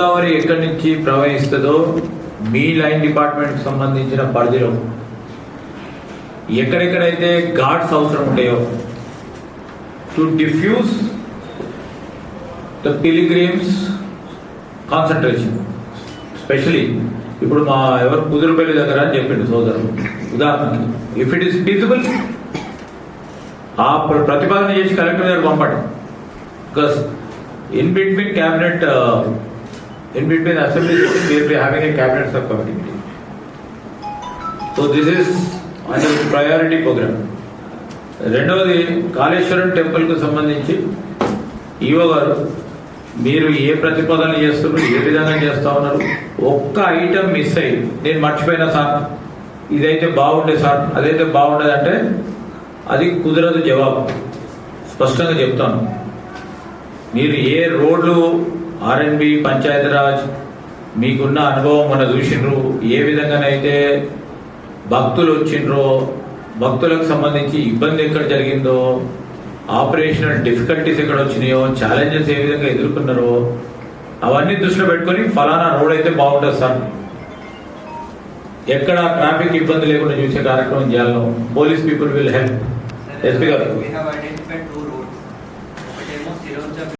గోదావరి ఎక్కడి నుంచి ప్రవహిస్తుందో మీ line department సంబంధించిన పరిధిలో ఎక్కడెక్కడైతే గార్డ్స్ అవసరం ఉంటాయో to defuse the pilgrims concentration, especially ఇప్పుడు మా ఎవరు కుదురుపల్లి దగ్గర అని చెప్పిండు సోదరుడు ఉదాహరణకి, ఇఫ్ ఇట్ ఈస్ ఫీజిబుల్ ఆ ప్రతిపాదన చేసి కలెక్టర్ గారు పంపడం. Because in between cabinet in between assembly sessions we will be having a cabinet subcommittee meeting. So this is on a priority program. రెండవది కాళేశ్వరం టెంపుల్ కు సంబంధించి ఈవో గారు మీరు ఏ ప్రతిపాదన చేస్తున్నారు, ఏ విధంగా చేస్తా ఉన్నారు, ఒక్క ఐటమ్ మిస్ అయ్యి నేను మర్చిపోయినా సార్, ఇదైతే బాగుండే సార్, అదైతే బాగుండదు అంటే అది కుదరదు జవాబు. స్పష్టంగా చెప్తాను. మీరు ఏ రోడ్లు ఆర్ఎన్బి పంచాయతీరాజ్ మీకున్న అనుభవం మన చూసిండ్రు, ఏ విధంగానైతే భక్తులు వచ్చిండ్రో, భక్తులకు సంబంధించి ఇబ్బంది ఎక్కడ జరిగిందో, ఆపరేషనల్ డిఫికల్టీస్ ఎక్కడ వచ్చినాయో, ఛాలెంజెస్ ఏ విధంగా ఎదుర్కొన్నారో అవన్నీ దృష్టిలో పెట్టుకొని ఫలానా రోడ్ అయితే బాగుంటుంది సార్, ఎక్కడ ట్రాఫిక్ ఇబ్బంది లేకుండా చూసే కార్యక్రమం చేయాలను. Police people will help. SP గారు